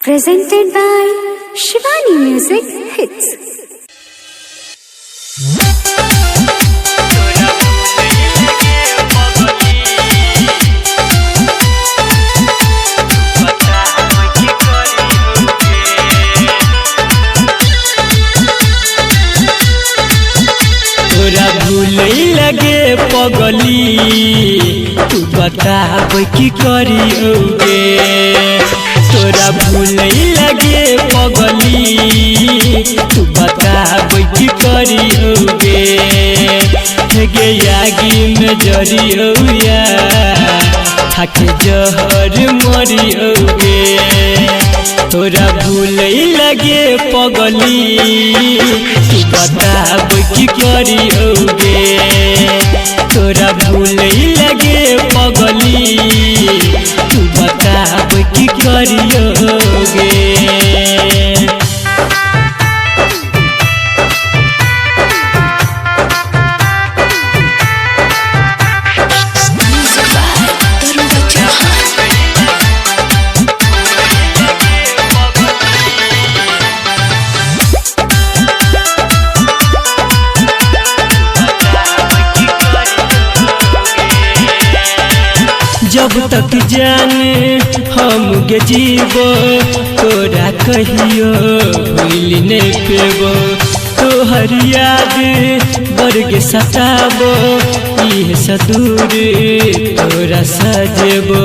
Presented by Shivani Music Hits. तोरा भूलई लगे पगली तू बताब की करियोगे। तोरा भूलई लगे पगली तू बताब की करियोगे। गे आगी में जरियोया खाके जहर मरियोगे। तोरा भूलई लगे पगली तू बताब की करियोगे। तोरा भूलई लगे पगली तू बताब की करियोगे। जब तक जाने हम गे जीवो तोरा कहियो भूल नहीं पेबो। तोहर याद बरगे सताबो इहे सदूर तोरा सजेबो।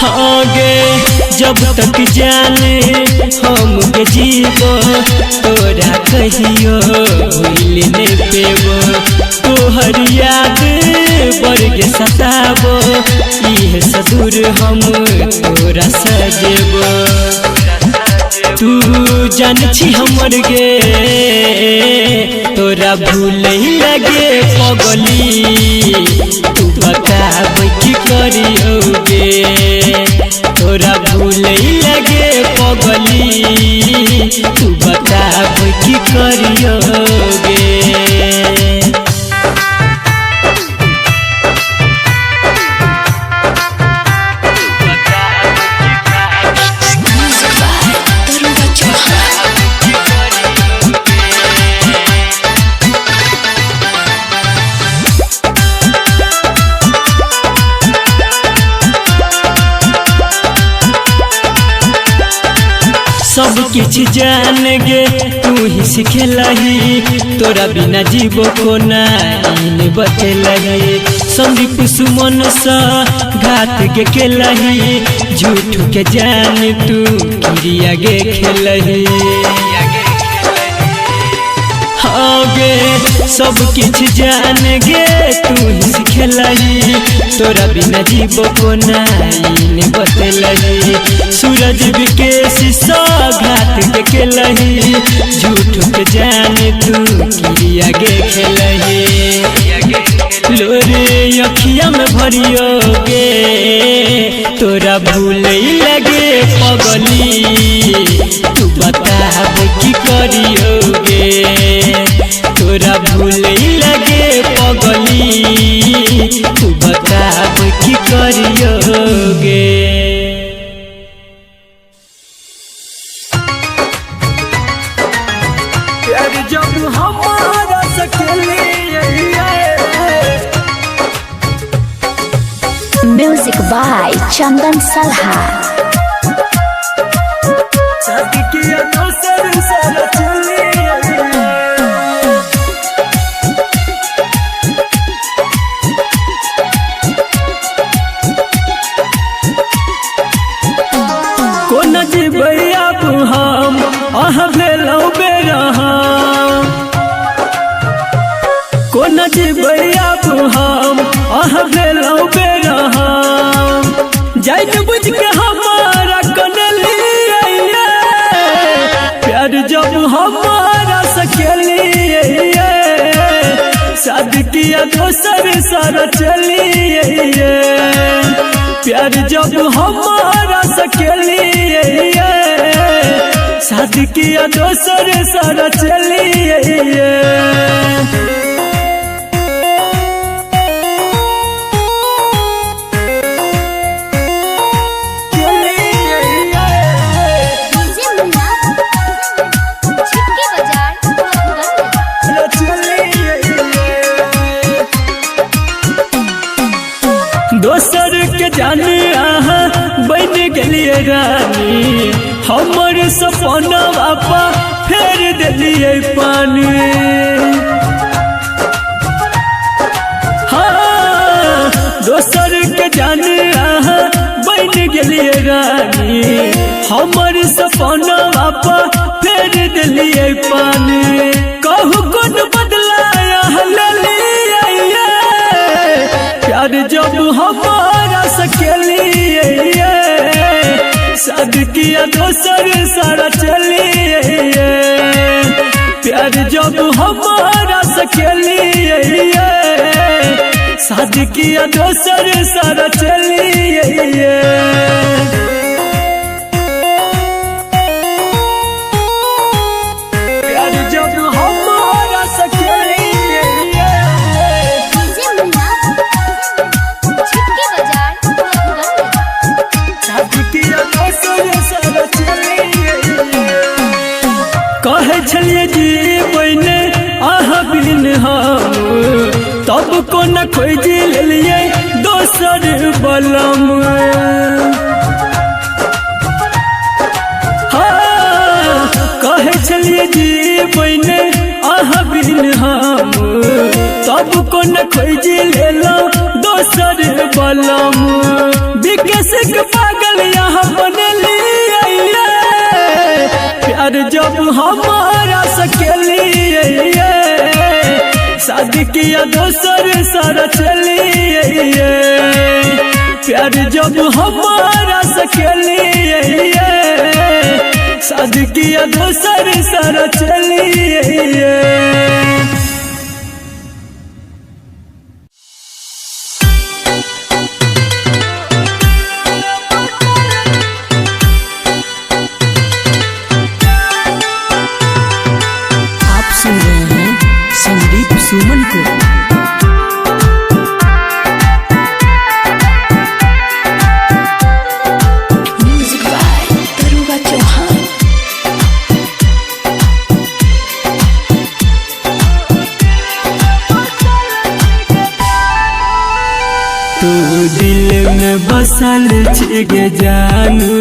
हाँ गे जब तक जाने हम गे जीवो तोरा कहियो भूल नहीं पेबो। तोहर याद बरगे सताबो इहे सदूर हम तोरा सजेबो। तू जान छी हमर गे तोरा भूलई लगे पगली तू बताब की करियोगे। तोरा भूलई लगे पगली तू बताब की करियोगे। सब किछ जान गे तू ही सिखेलही। तोरा बिना जीवो को नहीं बतेलही। संदीप सुमन सा घात के केलही झूठ के जान तू क्रिया गे खेलही। हाँ गे सब किछ जान गे तू ही सिखेलही। तोरा बिना जीवो को नहीं बतेलही। सूरज विकेश घात के केलही झूठ के जान तू क्रिया गे खेलही। लोरे अखिया में भरियोगे तोरा भूलई लगे पगली तू बताब की करियोगे। तोरा भूलई लगे पगली तू बताब की करियोगे। जब हमारा Music by Chandan Salha. कोन जीबै अब हम अहाँ भेलौ बेरहम। कोन जीबै अब हम अहाँ भेलौ बेरहम। जाइत बुझ के हमारा कनलिए प्यार जब हमारा सकेलिए। शादी किया दोसर सारा चलिए प्यार जब हमारा सकेलिए। शादी किया दोसर सारा चलिए। बन गलिए रानी हमर सपना आपा फेर दिलिए पानी। हाँ दोसर के जाने आहा बन गलिए रानी हमर सपना आपा फेर दिलिए पानी। कहू कौन बदलाया लिया प्यार जब हमारा सकेलिए शादी किया दोसर सारा चलिए। प्यार जब हमारा सकेलिए शादी किया दोसर सारा चलिए। कहे छलिए जी बने आहा बिन हम तब को न खोज लिए दोसर बलम। हाँ कहे छलिए जी बने आहा बिन हम तब को न खोज ले लो दोसर बलम। विकास के पागल यहाँ बनलिए प्यार जब हमारा सकेलिए शादी किया दोसर सारा चलिए। प्यार जब हमारा सकेलिए शादी किया दोसर सारा चलिए। संदीप सुमन को म्यूजिक बाय तरुवा चौहान। तू दिल में बसल छिगे जानू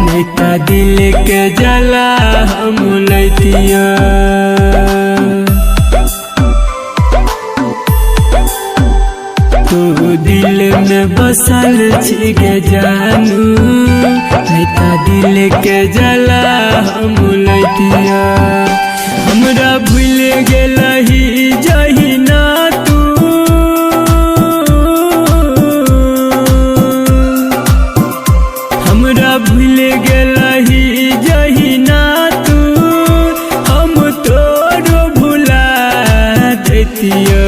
नेता दिल के जला हम लैतिया। तू दिल में बसल छिगे जानू नेता दिल के जला हम लैतिया। हमरा भूल गेलही जही ना तू हमरा भूल गेलही जही ना तू हम तोरो भुला देतिया।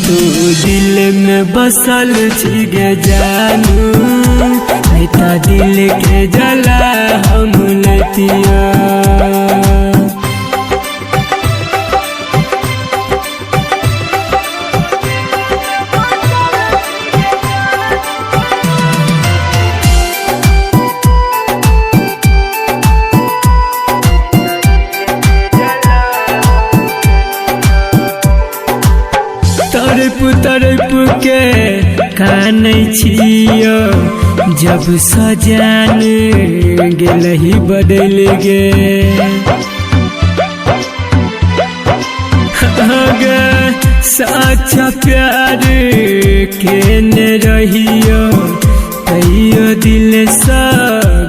तू दिल में बसल छिगे जानू नेता दिल के जला हम लैतिया। तरफ के कानै छियो जब सजान गेलही बदल गे। साचा प्यार के न रहियो तैयो दिल सा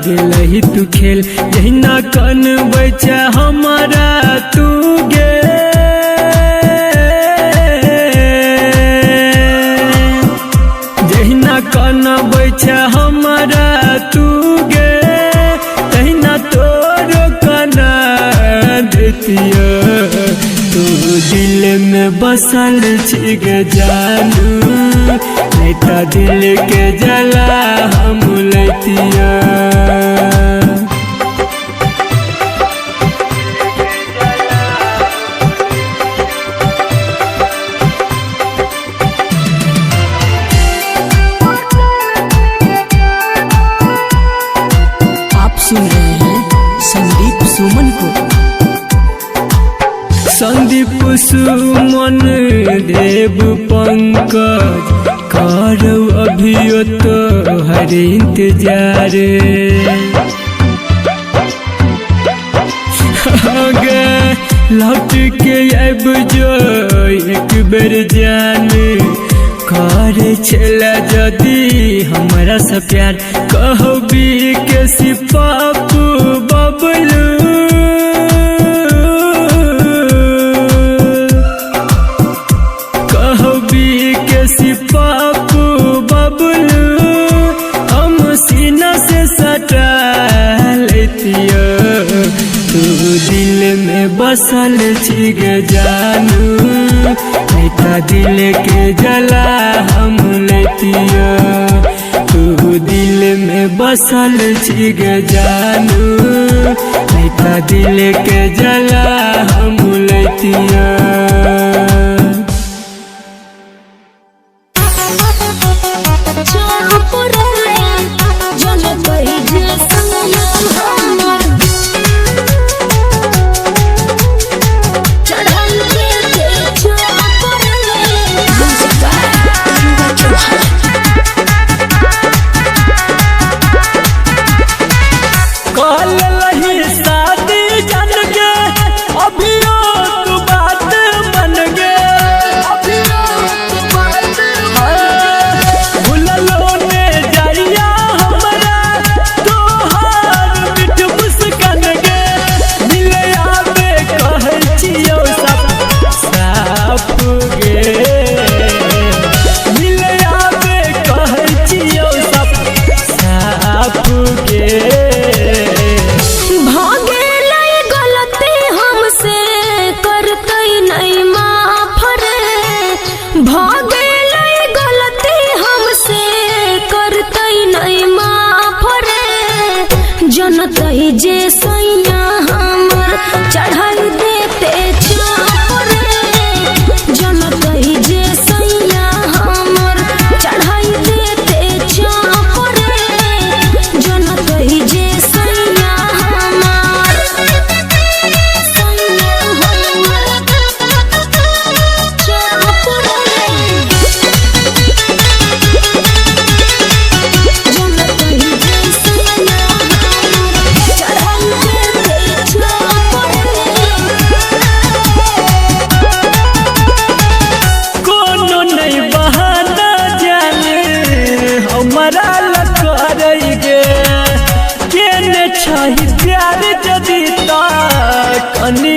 गेलही तू खेल। जहिना कन बचा हमारा तू गे कन बैठा हमारा तू गे तहिना तोरो कना देतिया। तू दिल में बसल छिगे जानू नेता दिल के जला हम लैतिया। सुन रहे हैं संदीप सुमन को। संदीप सुमन देव पंकज करौ अभियो तो हर इंतजार लौट के अब जो एक बेर जान कर छला जदी हमरा से प्यार कहबी के सिपापू बबलू कहबी के सिपापू बबलू हम सीना से सटा लेतियो तू दिल में बसल छिग जानू नहीं दिल के जला हम लेतियो तू दिल में बसल छिग जानू नहीं दिल के जला हम लेतियो जनतई जे सैया हमर चढ़ाई देते चाप रे जनतई जे सैया हमर चढ़ाई देते चाप रे जनतई जे सैया हमर सैया हमर चाप रे जनतई जे सैया कोनो नहीं बहाना जाने हमारा लगे केने छही प्यार जदी कनी